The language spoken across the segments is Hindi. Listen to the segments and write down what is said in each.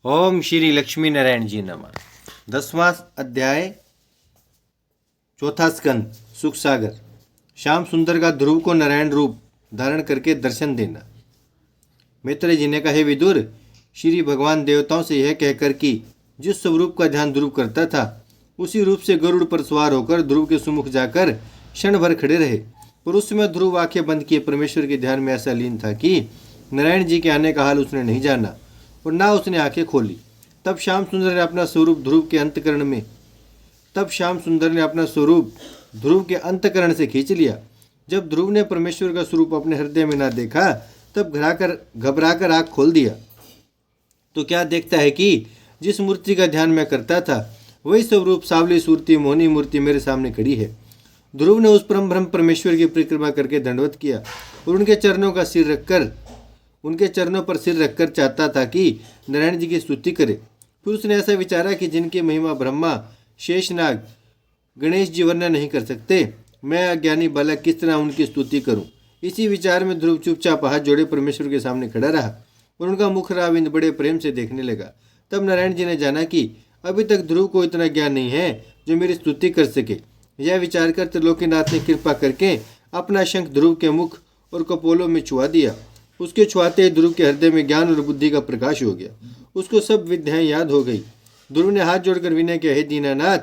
ओम श्री लक्ष्मी नारायण जी नमः। 10वां अध्याय, चौथा स्कंद, सुख सागर। श्याम सुंदर का ध्रुव को नारायण रूप धारण करके दर्शन देना। मैत्रेय जी ने कहा, हे विदुर, श्री भगवान देवताओं से यह कहकर कि जिस स्वरूप का ध्यान ध्रुव करता था उसी रूप से गरुड़ पर सवार होकर ध्रुव के सुमुख जाकर क्षण भर खड़े रहे। पर उस समय ध्रुव आंखें बंद किए परमेश्वर के ध्यान में ऐसा लीन था कि नारायण जी के आने का हाल उसने नहीं जाना और ना उसने आंखें खोली। तब श्याम सुंदर ने अपना स्वरूप ध्रुव के अंतकरण से खींच लिया। जब ध्रुव ने परमेश्वर का स्वरूप अपने हृदय में ना देखा तब घबराकर आंख खोल दिया तो क्या देखता है कि जिस मूर्ति का ध्यान मैं करता था वही स्वरूप सावली सूरती मोहनी मूर्ति मेरे सामने खड़ी है। ध्रुव ने उस परम ब्रह्म परमेश्वर की परिक्रमा करके दंडवत किया और उनके चरणों पर सिर रखकर चाहता था कि नारायण जी की स्तुति करे। फिर उसने ऐसा विचारा कि जिनकी महिमा ब्रह्मा, शेषनाग, गणेश जी वर्णन नहीं कर सकते, मैं अज्ञानी बालक किस तरह उनकी स्तुति करूं। इसी विचार में ध्रुव चुपचाप हाथ जोड़े परमेश्वर के सामने खड़ा रहा और उनका मुख राविंद बड़े प्रेम से देखने लगा। तब नारायण जी ने जाना कि अभी तक ध्रुव को इतना ज्ञान नहीं है जो मेरी स्तुति कर सके। यह विचार कर त्रिलोकीनाथ ने कृपा करके अपना शंख ध्रुव के मुख और कपोलों में छुआ दिया। उसके छुआते ही ध्रुव के हृदय में ज्ञान और बुद्धि का प्रकाश हो गया। उसको सब विद्याएं याद हो गई। ध्रुव ने हाथ जोड़कर विनय किया, हे दीनानाथ,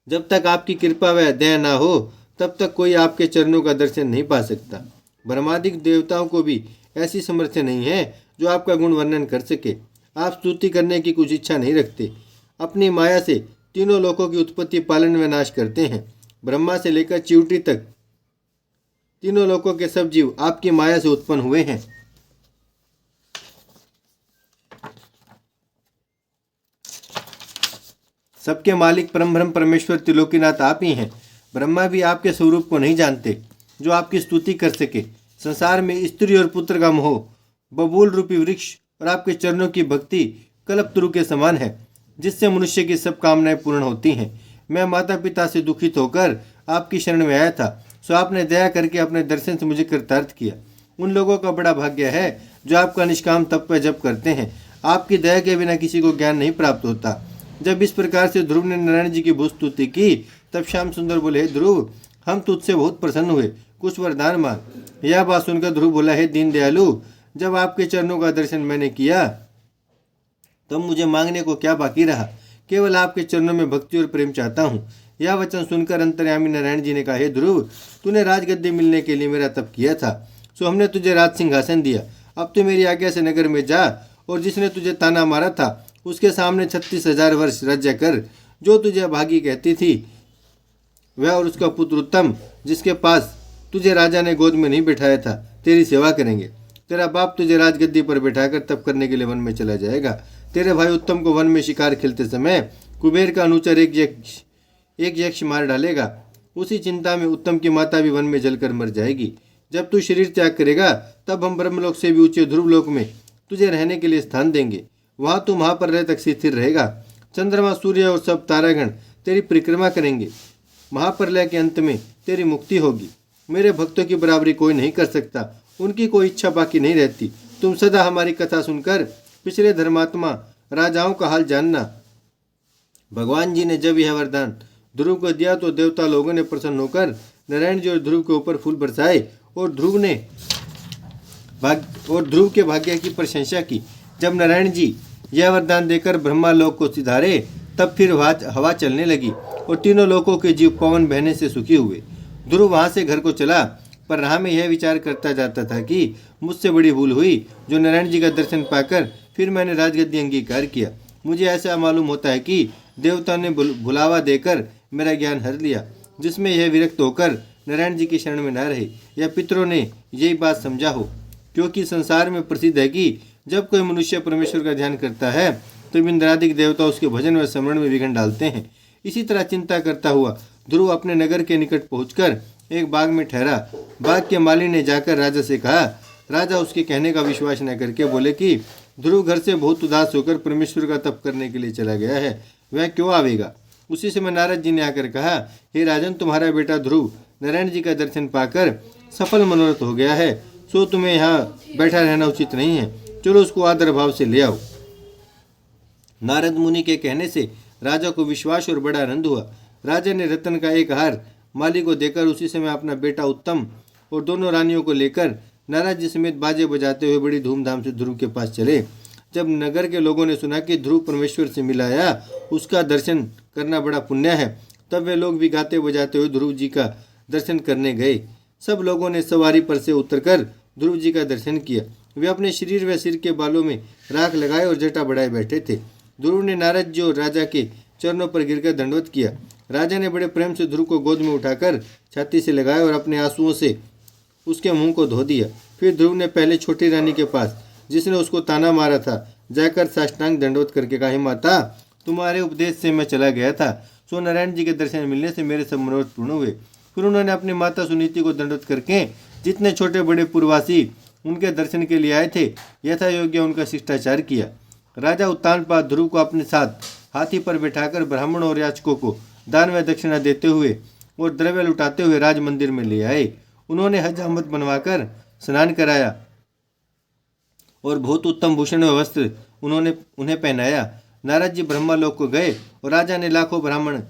जब तक आपकी कृपा व दया ना हो तब तक कोई आपके चरणों का दर्शन नहीं पा सकता। ब्रह्मादिक देवताओं को भी ऐसी समर्थ्य नहीं है जो आपका गुण वर्णन कर सके। आप स्तुति करने की कुछ इच्छा नहीं रखते। अपनी माया से तीनों लोकों की उत्पत्ति, पालन व नाश करते हैं। ब्रह्मा से लेकर चिवटी तक तीनों लोकों के सब जीव आपकी माया से उत्पन्न हुए हैं। सबके मालिक परम ब्रह्म परमेश्वर त्रिलोकीनाथ आप ही हैं। ब्रह्मा भी आपके स्वरूप को नहीं जानते जो आपकी स्तुति कर सके। संसार में स्त्री और पुत्र का मोह बबूल रूपी वृक्ष और आपके चरणों की भक्ति कल्पतरु के समान है, जिससे मनुष्य की सब कामनाएं पूर्ण होती हैं। मैं माता पिता से दुखित होकर आपकी शरण में आया था, सो आपने दया करके अपने दर्शन से मुझे कृतार्थ किया। उन लोगों का बड़ा भाग्य है जो आपका निष्काम तप व जप करते हैं। आपकी दया के बिना किसी को ज्ञान नहीं प्राप्त होता। जब इस प्रकार से ध्रुव ने नारायण जी की बहुत स्तुति की तब श्याम सुंदर बोले, हे ध्रुव, हम तुझसे बहुत प्रसन्न हुए, कुछ वरदान मांग। यह बात सुनकर ध्रुव बोला, हे दीन दयालु, जब आपके चरणों का दर्शन मैंने किया तब मुझे मांगने को क्या बाकी रहा। केवल आपके चरणों में भक्ति और प्रेम चाहता हूँ। यह वचन सुनकर अंतर्यामी नारायण जी ने कहा, हे ध्रुव, तूने राजगद्दी मिलने के लिए मेरा तप किया था, सो हमने तुझे राज सिंहासन दिया। अब तू मेरी आज्ञा से नगर में जा और जिसने तुझे ताना मारा था उसके सामने 36,000 वर्ष राज्य कर। जो तुझे अभागी कहती थी वह और उसका पुत्र उत्तम, जिसके पास तुझे राजा ने गोद में नहीं बिठाया था, तेरी सेवा करेंगे। तेरा बाप तुझे राजगद्दी पर बैठाकर तप करने के लिए वन में चला जाएगा। तेरे भाई उत्तम को वन में शिकार खेलते समय कुबेर का अनुचर एक यक्ष मार डालेगा। उसी चिंता में उत्तम की माता भी वन में जलकर मर जाएगी। जब तू शरीर त्याग करेगा तब हम ब्रह्मलोक से भी ऊंचे ध्रुवलोक में तुझे रहने के लिए स्थान देंगे। वहां तू महाप्रलय तक स्थिर रहेगा। चंद्रमा, सूर्य और सब तारागण तेरी परिक्रमा करेंगे। महाप्रलय के अंत में तेरी मुक्ति होगी। मेरे भक्तों की बराबरी कोई नहीं कर सकता, उनकी कोई इच्छा बाकी नहीं रहती। तुम सदा हमारी कथा सुनकर पिछले धर्मात्मा राजाओं का हाल जानना। भगवान जी ने जब यह वरदान ध्रुव को दिया तो देवता लोगों ने प्रसन्न होकर नारायण जी और ध्रुव के ऊपर फूल बरसाए और ध्रुव के भाग्य की प्रशंसा की। जब नारायण जी यह वरदान देकर ब्रह्मा लोक को सिधारे तब फिर हवा चलने लगी और तीनों लोकों के जीव पवन बहने से सुखी हुए। ध्रुव वहां से घर को चला, पर राह में यह विचार करता जाता था कि मुझसे बड़ी भूल हुई जो नारायण जी का दर्शन पाकर फिर मैंने राजगद्दी अंगीकार किया। मुझे ऐसा मालूम होता है कि देवता ने भुलावा देकर मेरा ज्ञान हर लिया, जिसमें यह विरक्त होकर नारायण जी की शरण में न रहे। या पितरों ने यही बात समझा हो, क्योंकि संसार में प्रसिद्ध है कि जब कोई मनुष्य परमेश्वर का ध्यान करता है तो इंद्रादिक देवता उसके भजन व स्मरण में विघ्न डालते हैं। इसी तरह चिंता करता हुआ ध्रुव अपने नगर के निकट पहुंचकर एक बाग में ठहरा। बाग के माली ने जाकर राजा से कहा। राजा उसके कहने का विश्वास न करके बोले कि ध्रुव घर से बहुत उदास होकर परमेश्वर का तप करने के लिए चला गया है, वह क्यों आवेगा। उसी समय नारद जी ने आकर कहा, हे राजन, तुम्हारा बेटा ध्रुव नारायण जी का दर्शन पाकर सफल मनोरथ हो गया है, सो तुम्हें यहाँ बैठा रहना उचित नहीं है। चलो उसको आदर भाव से ले आओ। नारद मुनि के कहने से राजा को विश्वास और बड़ा आनंद हुआ। राजा ने रतन का एक हार माली को देकर उसी समय अपना बेटा उत्तम और दोनों रानियों को लेकर नारद जी समेत बाजे बजाते हुए बड़ी धूमधाम से ध्रुव के पास चले। जब नगर के लोगों ने सुना कि ध्रुव परमेश्वर से मिलाया, उसका दर्शन करना बड़ा पुण्य है, तब वे लोग भी गाते बजाते हुए ध्रुव जी का दर्शन करने गए। सब लोगों ने सवारी पर से उतरकर ध्रुव जी का दर्शन किया। वे अपने शरीर व सिर के बालों में राख लगाए और जटा बढ़ाए बैठे थे। ध्रुव ने नारद जी और राजा के चरणों पर गिरकर दंडवत किया। राजा ने बड़े प्रेम से ध्रुव को गोद में उठाकर छाती से लगाया और अपने आंसुओं से उसके मुंह को धो दिया। फिर ध्रुव ने पहले छोटी रानी के पास, जिसने उसको ताना मारा था, जाकर साष्टांग दंडवत करके कहा, माता, तुम्हारे उपदेश से मैं चला गया था, सो नारायण जी के दर्शन मिलने से मेरे सब मनोरथ पूर्ण हुए। फिर उन्होंने अपनी माता सुनीति को दंडवत करके जितने छोटे बड़े पूर्ववासी उनके दर्शन के लिए आए थे, यथा योग्य उनका शिष्टाचार किया। राजा उत्तानपाद ध्रुव को अपने साथ हाथी पर बैठाकर ब्राह्मणों और याचकों को दान व दक्षिणा देते हुए और द्रव्य लुटाते हुए राज मंदिर में ले आए। उन्होंने हजामत बनवाकर स्नान कराया और बहुत उत्तम भूषण व वस्त्र उन्हें पहनाया। नारद जी ब्रह्मालोक को गए और राजा ने लाखों ब्राह्मण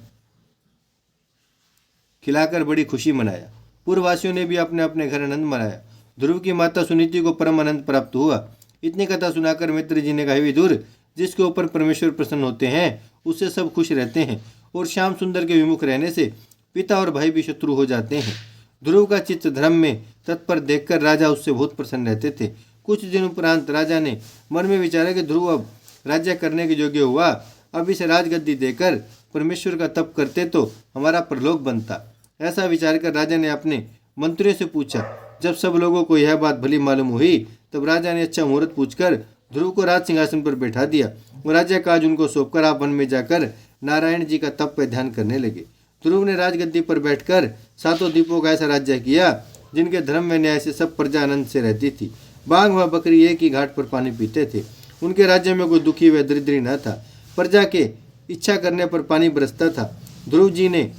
खिलाकर बड़ी खुशी मनाया। पूर्ववासियों ने भी अपने अपने घर आनंद मनाया। ध्रुव की माता सुनीति को परम आनंद प्राप्त हुआ। इतनी कथा सुनाकर मित्र जी ने कहा, विदुर, जिसके ऊपर परमेश्वर प्रसन्न होते हैं उससे सब खुश रहते हैं, और श्याम सुंदर के विमुख रहने से पिता और भाई भी शत्रु हो जाते हैं। ध्रुव का चित्त धर्म में तत्पर देखकर राजा उससे बहुत प्रसन्न रहते थे। कुछ दिन उपरांत राजा ने मन में विचारा कि ध्रुव अब राज्य करने के योग्य हुआ, अब इसे राजगद्दी देकर परमेश्वर का तप करते तो हमारा परलोक बनता। ऐसा विचार कर राजा ने अपने मंत्रियों से पूछा। जब सब लोगों को यह बात भली मालूम हुई, तब राजा ने अच्छा मुहूर्त पूछकर ध्रुव को राज सिंहासन पर बैठा दिया और राज्य काज उनको सौंपकर आप वन में जाकर नारायण जी का तप पर ध्यान करने लगे। ध्रुव ने राजगद्दी पर बैठकर सातों द्वीपों का ऐसा राज्य किया जिनके धर्म व न्याय से सब प्रजा आनंद से रहती थी। बाघ व बकरी एक ही घाट पर पानी पीते थे। उनके राज्य में कोई दुखी व दरिद्री न था। प्रजा के इच्छा करने पर पानी बरसता था। ध्रुव जी ने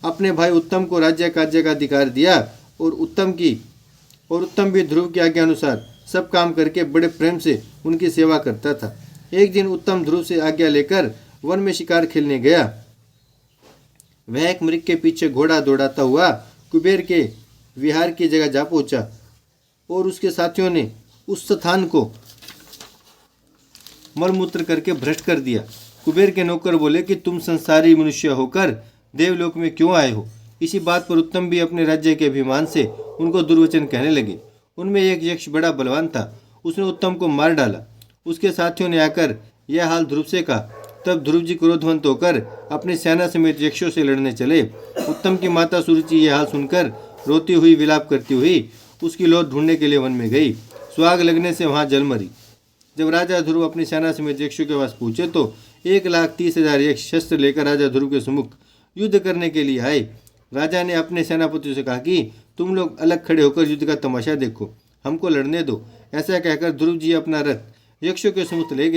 अपने भाई उत्तम को राज्य काज्य का अधिकार दिया और उत्तम भी ध्रुव की आज्ञा अनुसार सब काम करके बड़े प्रेम से उनकी सेवा करता था। एक दिन उत्तम ध्रुव से आज्ञा लेकर वन में शिकार खेलने गया। वह एक मृग के पीछे घोड़ा दौड़ाता हुआ कुबेर के विहार की जगह जा पहुंचा और उसके साथियों ने उस स्थान को मलमूत्र करके भ्रष्ट कर दिया। कुबेर के नौकर बोले कि तुम संसारी मनुष्य होकर देवलोक में क्यों आए हो। इसी बात पर उत्तम भी अपने राज्य के अभिमान से उनको दुर्वचन कहने लगे। उनमें एक यक्ष बड़ा बलवान था, उसने उत्तम को मार डाला। उसके साथियों ने आकर यह हाल ध्रुव से कहा। तब ध्रुव जी क्रोधवंत होकर अपनी सेना समेत यक्षों से लड़ने चले। उत्तम की माता सुरुचि यह हाल सुनकर रोती हुई विलाप करती हुई उसकी लौट ढूंढने के लिए वन में गई। सुहाग लगने से वहां जल मरी। जब राजा ध्रुव अपनी सेना समेत यक्षों के पास पहुंचे तो 1,30,000 यक्ष शस्त्र लेकर राजा ध्रुव के सम्मुख युद्ध करने के लिए आए। राजा ने अपने सेनापतियों से कहा कि तुम लोग अलग खड़े होकर युद्ध का तमाशा देखो, हमको लड़ने दो। ऐसा कहकर ध्रुव जी अपना रथ यक्षों के सम्मुख ले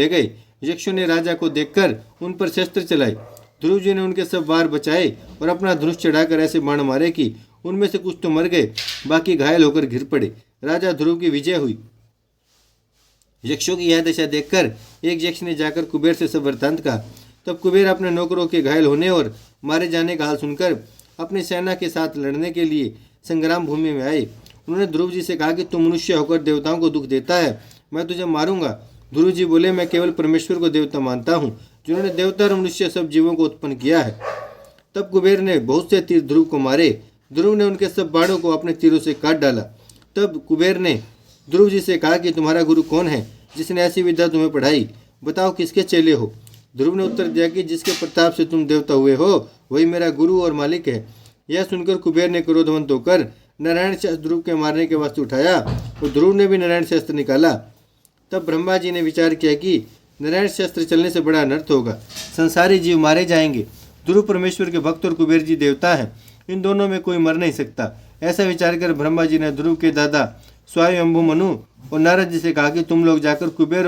गए। यक्षों ने राजा को देखकर उन पर शस्त्र चलाए। ध्रुव जी ने उनके सब वार बचाए और अपना धनुष चढ़ाकर ऐसे बाण मारे कि उनमें से कुछ तो मर गए, बाकी घायल होकर गिर पड़े। राजा ध्रुव की विजय हुई। यक्षों की यह दशा देखकर एक यक्ष ने जाकर कुबेर से सब वृत्तांत कहा। तब कुबेर अपने नौकरों के घायल होने और मारे जाने का हाल सुनकर अपनी सेना के साथ लड़ने के लिए संग्राम भूमि में आए। उन्होंने ध्रुव जी से कहा कि तू मनुष्य होकर देवताओं को दुख देता है, मैं तुझे मारूंगा। ध्रुव जी बोले, मैं केवल परमेश्वर को देवता मानता हूँ, जिन्होंने देवता और मनुष्य सब जीवों को उत्पन्न किया है। तब कुबेर ने बहुत से तीर ध्रुव को मारे। ध्रुव ने उनके सब बाणों को अपने तीरों से काट डाला। तब कुबेर ने ध्रुव जी से कहा कि तुम्हारा गुरु कौन है जिसने ऐसी विद्या तुम्हें पढ़ाई, बताओ किसके चेले हो। ध्रुव ने उत्तर दिया कि जिसके प्रताप से तुम देवता हुए हो वही मेरा गुरु और मालिक है। यह सुनकर कुबेर ने क्रोधवंत होकर नारायण शस्त्र ध्रुव के मारने के वास्ते उठाया और ध्रुव ने भी नारायण शस्त्र निकाला। तब ब्रह्मा जी ने विचार किया कि नारायण शस्त्र चलने से बड़ा अनर्थ होगा, संसारी जीव मारे जाएंगे। ध्रुव परमेश्वर के भक्त और कुबेर जी देवता है, इन दोनों में कोई मर नहीं सकता। ऐसा विचार कर ब्रह्मा जी ने ध्रुव के दादा स्वयंभू मनु और नारद जी से कहा कि तुम लोग जाकर कुबेर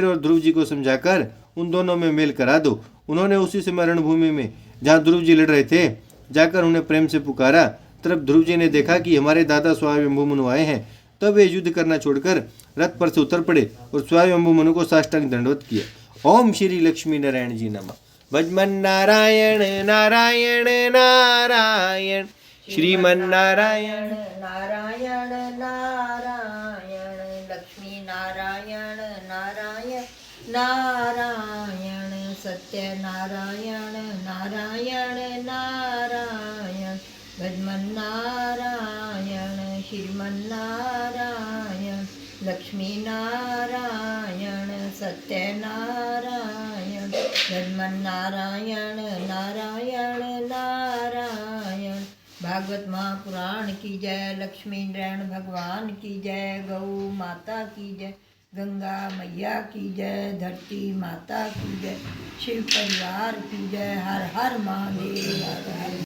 और ध्रुव जी को समझाकर उन दोनों में मेल करा दो। उन्होंने उसी समय रणभूमि में जहाँ ध्रुव जी लड़ रहे थे जाकर उन्हें प्रेम से पुकारा। तब ध्रुव जी ने देखा कि हमारे दादा स्वयंभू मनु आए हैं। तब वे युद्ध करना छोड़कर रथ पर से उतर पड़े और स्वयंभू मनु को साष्टांग दंडवत किया। ओम श्री लक्ष्मी नारायण जी नमः। भजमन नारायण नारायण नारायण श्रीमन नारायण नारायण नारायण लक्ष्मी नारायण नारायण नारायण सत्य नारायण नारायण नारायण भजमन नारायण श्रीमन नारायण लक्ष्मी नारायण सत्य नारायण भजमन नारायण नारायण नारायण। भागवत महापुराण की जय, लक्ष्मी नारायण भगवान की जय, गौ माता की जय, गंगा मैया की जय, धरती माता की जय, शिव परिवार की जय। हर हर महादेव। हर हर